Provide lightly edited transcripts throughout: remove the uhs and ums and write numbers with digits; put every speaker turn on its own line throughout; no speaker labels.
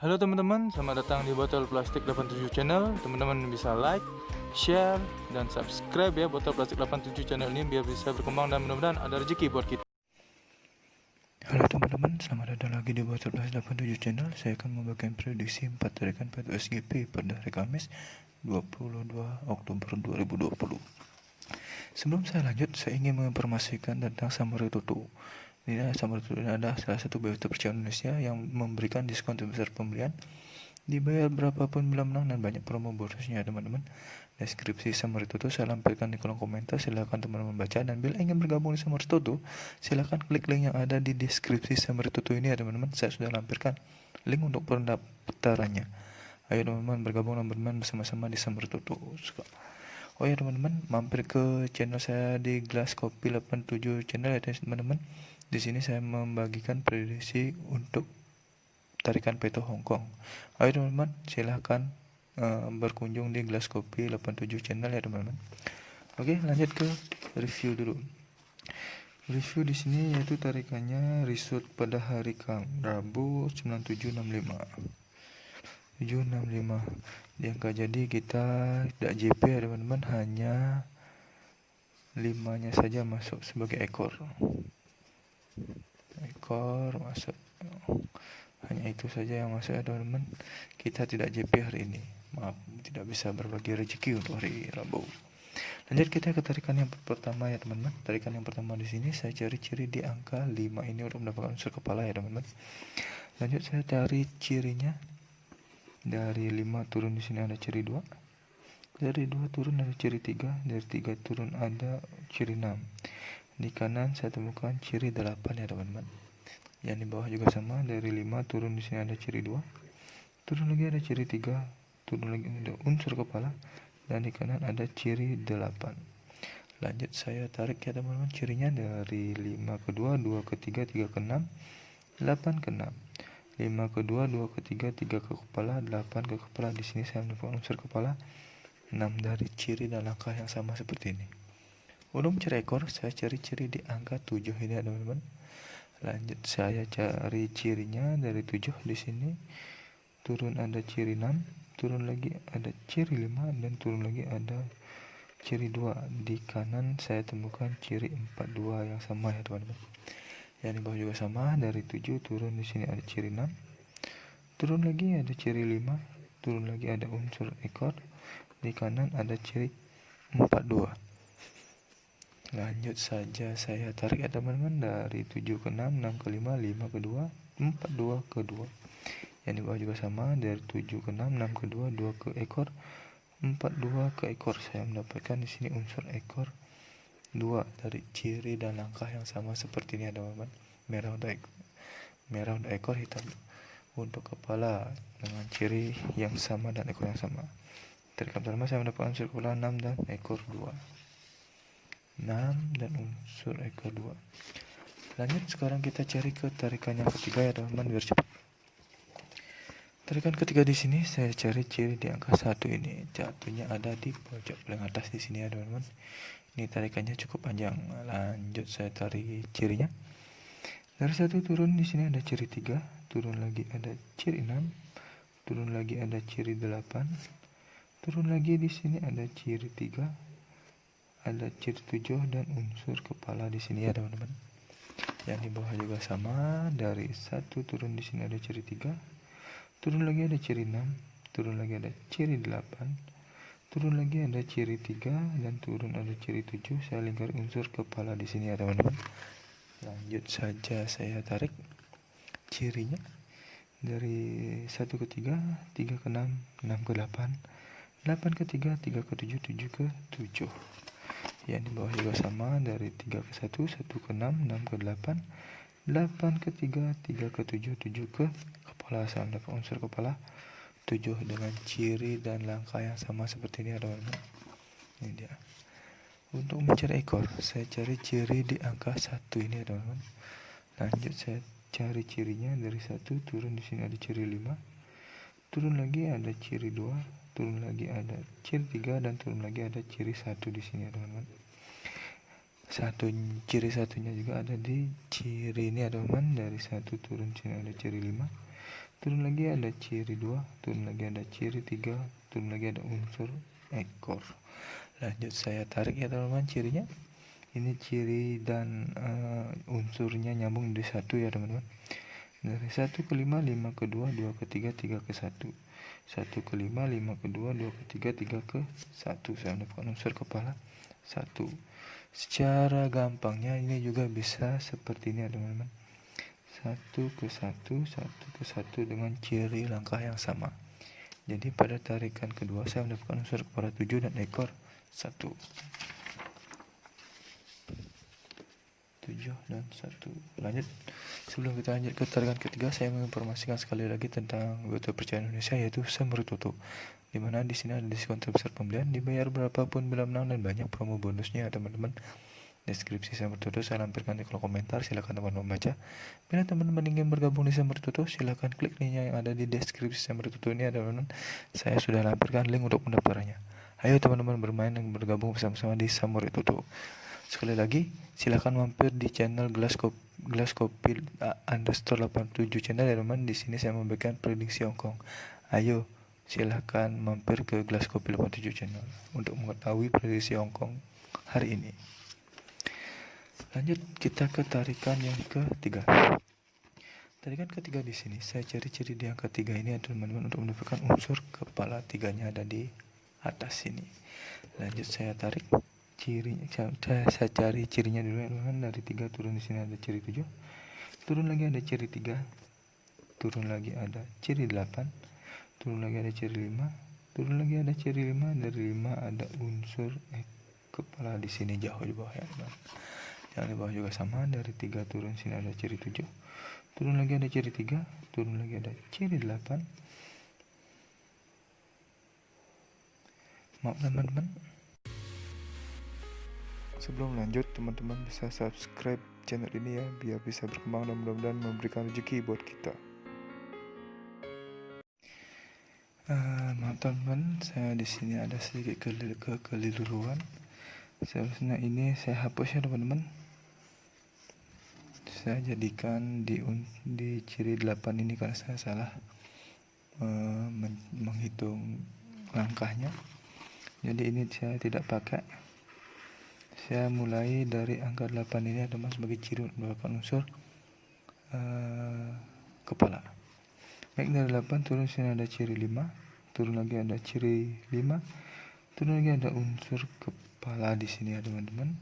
Halo teman-teman, selamat datang di Botol Plastik 87 Channel. Teman-teman bisa like, share, dan subscribe ya Botol Plastik 87 Channel ini biar bisa berkembang dan mudah-mudahan ada rezeki buat kita. Halo teman-teman, selamat datang lagi di Botol Plastik 87 Channel. Saya akan membagikan prediksi 4 tarikan PTSGP pada hari Kamis 22 Oktober 2020. Sebelum saya lanjut, saya ingin menginformasikan tentang Samuritutu. Samuritutu adalah salah satu BU terpercaya Indonesia yang memberikan diskon terbesar pembelian. Dibayar berapapun bila menang dan banyak promo bonusnya teman-teman. Deskripsi Samuritutu saya lampirkan di kolom komentar, silahkan teman-teman baca. Dan bila ingin bergabung di Samuritutu, silahkan klik link yang ada di deskripsi Samuritutu ini ya teman-teman. Saya sudah lampirkan link untuk pendaftarannya. Ayo teman-teman bergabung dan bermain bersama-sama di Samuritutu. Oh ya teman-teman, mampir ke channel saya di Glass Kopi 87 channel ya teman-teman. Di sini saya membagikan prediksi untuk tarikan peto Hongkong. Ayo teman-teman, silahkan berkunjung di Glass Kopi 87 channel ya teman-teman. Oke, lanjut ke review dulu. Review di sini yaitu tarikannya result pada hari Rabu 9765. 765 di angka jadi kita tidak JP ya teman-teman, hanya 5-nya saja masuk sebagai ekor masuk, hanya itu saja yang masuk ya teman-teman. Kita tidak JP hari ini, maaf, tidak bisa berbagi rezeki untuk hari Rabu. Lanjut kita ke tarikan yang pertama ya teman-teman. Tarikan yang pertama di sini saya cari ciri di angka 5 ini untuk mendapatkan unsur kepala ya teman-teman. Lanjut saya cari cirinya. Dari 5 turun di sini ada ciri 2. Dari 2 turun ada ciri 3. Dari 3 turun ada ciri 6. Di kanan saya temukan ciri 8 ya teman-teman. Yang di bawah juga sama, dari 5 turun di sini ada ciri 2. Turun lagi ada ciri 3. Turun lagi ada unsur kepala. Dan di kanan ada ciri 8. Lanjut saya tarik ya teman-teman, cirinya dari 5 ke 2, 2 ke 3, 3 ke 6, 8 ke 6. 5 ke 2, 2 ke 3, 3 ke kepala, 8 ke kepala. Di sini saya menemukan unsur kepala 6 dari ciri dan langkah yang sama seperti ini. Untuk mencari ekor, saya cari ciri di angka 7 ini ya teman-teman. Lanjut saya cari cirinya dari 7 di sini. Turun ada ciri 6, turun lagi ada ciri 5, dan turun lagi ada ciri 2. Di kanan saya temukan ciri 42 yang sama ya teman-teman. Yang di bawah juga sama, dari 7 turun di sini ada ciri 6. Turun lagi ada ciri 5, turun lagi ada unsur ekor. Di kanan ada ciri 42. Lanjut saja saya tarik ya teman-teman, dari 7 ke 6, 6 ke 5, 5 ke 2, 42 ke 2. Yang di bawah juga sama, dari 7 ke 6, 6 ke 2, 2 ke ekor, 42 ke ekor. Saya mendapatkan di sini unsur ekor 2 dari ciri dan langkah yang sama seperti ini ya teman-teman. Merah untuk ekor, hitam untuk kepala dengan ciri yang sama dan ekor yang sama. Tarikan pertama saya mendapatkan unsur kepala 6 dan ekor 2. 6 dan unsur ekor 2. Lanjut sekarang kita cari ke tarikan yang ketiga ya teman-teman, biar cepat. Tarikan ketiga di sini saya cari ciri di angka 1 ini. Jatuhnya ada di pojok paling atas di sini ya teman-teman. Ini tarikannya cukup panjang. Lanjut saya tarik cirinya. Dari 1 turun di sini ada ciri 3, turun lagi ada ciri 6, turun lagi ada ciri 8, turun lagi di sini ada ciri 3, ada ciri 7 dan unsur kepala di sini ya teman-teman. Yang di bawah juga sama, dari 1 turun di sini ada ciri 3, turun lagi ada ciri 6, turun lagi ada ciri 8, turun lagi ada ciri 3, dan turun ada ciri 7. Saya lingkari unsur kepala di sini ya teman-teman. Lanjut saja saya tarik cirinya. Dari 1 ke 3, 3 ke 6, 6 ke 8, 8 ke 3, 3 ke 7, 7 ke 7. Yang di bawah juga sama, dari 3 ke 1, 1 ke 6, 6 ke 8, 8 ke 3, 3 ke 7, 7 ke kepala. Saya mendapat unsur kepala 7 dengan ciri dan langkah yang sama seperti ini ya teman-teman. Ini dia. Untuk mencari ekor, saya cari ciri di angka 1 ini ya teman-teman. Lanjut saya cari cirinya, dari 1 turun di sini ada ciri 5, turun lagi ada ciri 2, turun lagi ada ciri 3, dan turun lagi ada ciri 1 di sini ya teman-teman. Ciri satunya juga ada di ciri ini ya teman-teman. Dari 1 turun di sini ada ciri 5, turun lagi ada ciri 2, turun lagi ada ciri 3, turun lagi ada unsur ekor. Lanjut saya tarik ya teman-teman cirinya. Ini ciri dan unsurnya nyambung di 1 ya teman-teman. Dari 1 ke 5, 5 ke 2, 2 ke 3, 3 ke 1. 1 ke 5, 5 ke 2, 2 ke 3, 3 ke 1. Saya mendapatkan unsur kepala 1. Secara gampangnya ini juga bisa seperti ini ya teman-teman. 1 ke 1, 1 ke 1 dengan ciri langkah yang sama. Jadi pada tarikan kedua saya mendapatkan unsur kepala 7 dan ekor 1. 7 dan 1. Lanjut. Sebelum kita lanjut ke tarikan ketiga, saya menginformasikan sekali lagi tentang Goto Percaya Indonesia, yaitu Samrutoto, di mana di sini ada diskon terbesar pembelian, dibayar berapapun bila menang, dan banyak promo bonusnya teman-teman. Deskripsi Samrutoto saya lampirkan di kolom komentar, silakan teman-teman baca. Bila teman-teman ingin bergabung di Samrutoto, silakan klik linknya yang ada di deskripsi Samrutoto ini ya teman-teman. Saya sudah lampirkan link untuk pendaftarannya. Ayo teman-teman bermain dan bergabung bersama-sama di Samrutoto. Sekali lagi, silakan mampir di channel Glasscope underscore 87 channel ya teman. Di sini saya memberikan prediksi Hongkong. Ayo, silakan mampir ke Glasscope 87 channel untuk mengetahui prediksi Hongkong hari ini. Lanjut kita ke tarikan yang ketiga. Tarikan ketiga di sini saya cari ciri di angka 3 ini teman-teman untuk mendapatkan unsur kepala 3-nya ada di atas sini. Lanjut saya tarik cirinya, saya cari cirinya dulu ya teman-teman. Dari 3 turun di sini ada ciri 7, turun lagi ada ciri 3, turun lagi ada ciri 8, turun lagi ada ciri 5, turun lagi ada ciri 5, dari 5 ada unsur kepala di sini jauh di bawah ya teman. Yang di bawah juga sama, dari 3 turun sini ada ciri 7, turun lagi ada ciri 3, turun lagi ada ciri 8. Maaf teman-teman. Sebelum lanjut, teman-teman bisa subscribe channel ini ya, biar bisa berkembang dan mudah-mudahan memberikan rezeki buat kita. Maaf teman-teman, saya di sini ada sedikit kekeliruan. Seharusnya ini saya hapus ya teman-teman. Saya jadikan di ciri 8 ini karena saya salah menghitung langkahnya. Jadi ini saya tidak pakai. Saya mulai dari angka 8 ini teman sebagai ciri untuk mendapatkan unsur kepala. Baik, dari 8 turun sini ada ciri 5, turun lagi ada ciri 5, turun lagi ada unsur kepala di sini ya teman-teman.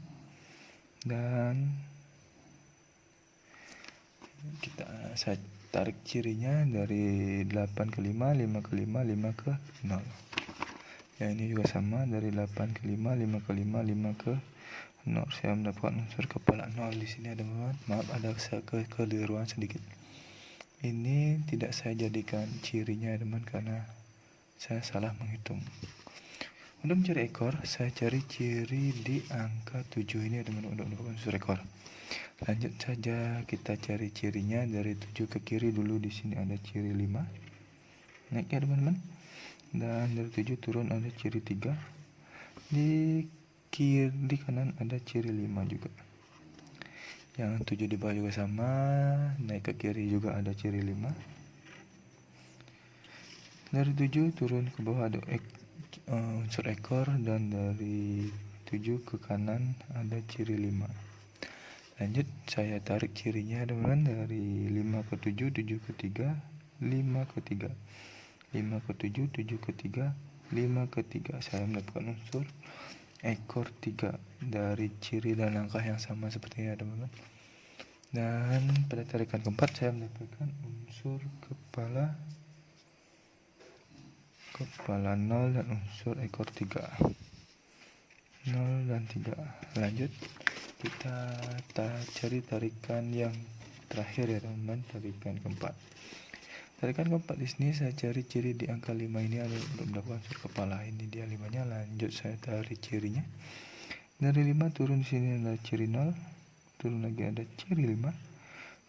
Dan saya tarik cirinya dari 8 ke 5, 5 ke 5, 5 ke 0. Ya ini juga sama, dari 8 ke 5, 5 ke 5, 5 ke 0. Saya mendapatkan unsur kepala 0 di sini ya teman-teman. Maaf ada kekeliruan sedikit. Ini tidak saya jadikan cirinya ya teman karena saya salah menghitung. Untuk mencari ekor, saya cari ciri di angka 7 ini ya teman untuk mendapatkan unsur ekor. Lanjut saja kita cari cirinya dari 7 ke kiri dulu. Di sini ada ciri 5. Naik ya teman-teman. Dan dari 7 turun ada ciri 3. Di kanan ada ciri 5 juga. Yang 7 di bawah juga sama. Naik ke kiri juga ada ciri 5. Dari 7 turun ke bawah ada unsur ekor, dan dari 7 ke kanan ada ciri 5. Lanjut saya tarik cirinya teman-teman, dari 5 ke 7, 7 ke 3, 5 ke 3, 5 ke 7, 7 ke 3, 5 ke 3. Saya mendapatkan unsur ekor 3 dari ciri dan langkah yang sama seperti ini teman-teman. Dan pada tarikan keempat saya mendapatkan unsur kepala 0 dan unsur ekor 3, 0 dan 3. Lanjut kita cari tarikan yang terakhir ya teman-teman, tarikan keempat. Tarikan keempat di sini saya cari ciri di angka 5 ini ada untuk mendapatkan unsur kepala. Ini dia 5-nya. Lanjut saya tarik cirinya. Dari 5 turun di sini ada ciri 0, turun lagi ada ciri 5,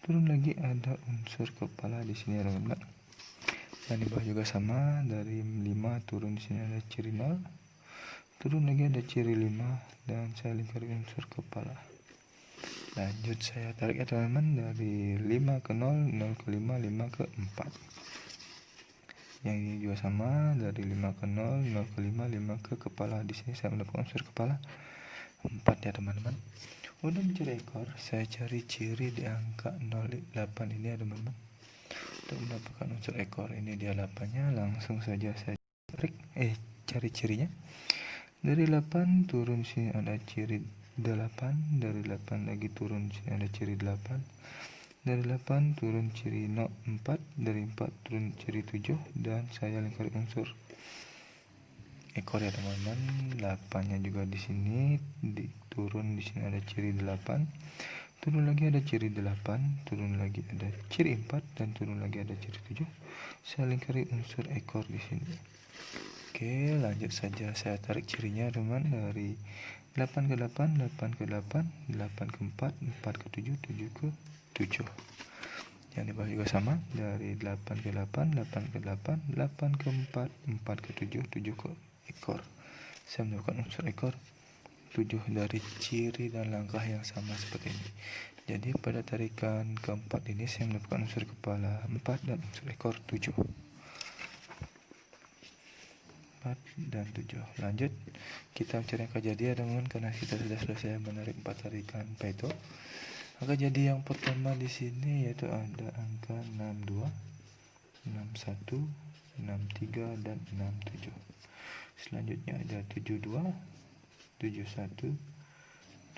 turun lagi ada unsur kepala di sini ya teman-teman. Dan di bawah juga sama, dari 5 turun di sini ada ciri 0, turun lagi ada ciri 5, dan saya lingkari unsur kepala. Lanjut saya tarik ya teman-teman, dari 5 ke 0, 0 ke 5, 5 ke 4. Yang ini juga sama, dari 5 ke 0, 0 ke 5, 5 ke kepala. Di sini saya mendapatkan unsur kepala 4 ya teman-teman. Untuk mencari ekor, saya cari ciri di angka 08 ini ya teman-teman. Untuk mendapatkan unsur ekor, ini dia 8-nya, langsung saja saya cari cirinya. Dari 8 turun sini ada ciri 8, dari 8 lagi turun sini ada ciri 8, dari 8 turun ciri 4, dari 4 turun ciri 7, dan saya lingkari unsur ekor ya teman-teman. 8-nya juga di sini, turun di sini ada ciri 8, turun lagi ada ciri 8, turun lagi ada ciri 4, dan turun lagi ada ciri 7. Saya lingkari unsur ekor di sini. Oke, lanjut saja saya tarik cirinya teman, dari 8 ke 8, 8 ke 8, 8 ke 4, 4 ke 7, 7 ke 7. Yang di bawah juga sama, dari 8 ke 8, 8 ke 8, 8 ke 4, 4 ke 7, 7 ke ekor. Saya mendapatkan unsur ekor 7 dari ciri dan langkah yang sama seperti ini. Jadi pada tarikan keempat ini saya mendapatkan unsur kepala 4 dan unsur ekor 7. 4 dan 7. Lanjut kita mencari angka jadi ya teman-teman, karena kita sudah selesai menarik 4 tarikan Pareto. Angka jadi yang pertama di sini yaitu ada angka 62, 61, 63 dan 67. Selanjutnya ada 72, 71,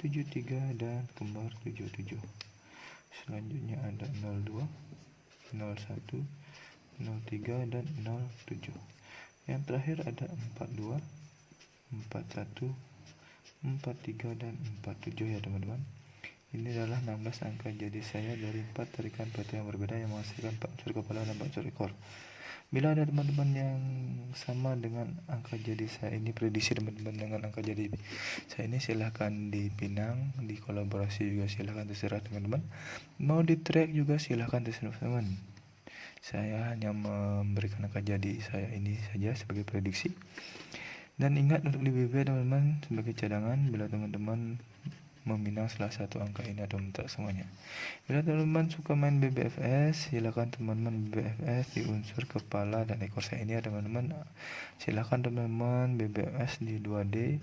73 dan kembar 77. Selanjutnya ada 02, 01, 03 dan 07. Yang terakhir ada 42, 41, 43 dan 47 ya teman-teman. Ini adalah 16 angka jadi saya dari 4 tarikan Pareto yang berbeda yang menghasilkan 4 unsur kepala dan 4 unsur ekor. Bila ada teman-teman yang sama dengan angka jadi saya ini, prediksi teman-teman dengan angka jadi saya ini, silahkan dipinang, dikolaborasi juga silahkan, terserah teman-teman. Mau di track juga silahkan, terserah teman. Saya hanya memberikan angka jadi saya ini saja sebagai prediksi. Dan ingat untuk di BB teman-teman sebagai cadangan bila teman-teman meminang salah satu angka ini atau tak semuanya. Bila teman-teman suka main BBFS, silakan teman-teman BBFS di unsur kepala dan ekor saya ini ya teman-teman. Silakan teman-teman BBFS di 2D,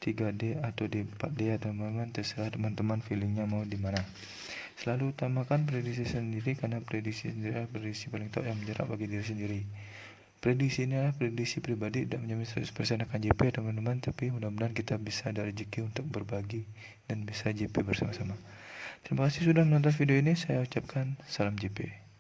3D atau di 4D ya teman-teman, terserah teman-teman feelingnya mau di mana. Selalu utamakan prediksi sendiri, karena prediksi sendiri adalah prediksi paling top yang menjerat bagi diri sendiri. Prediksi ini adalah prediksi pribadi, tidak menjamin 100% akan JP ya teman-teman, tapi mudah-mudahan kita bisa ada rezeki untuk berbagi dan bisa JP bersama-sama. Terima kasih sudah menonton video ini, saya ucapkan salam JP.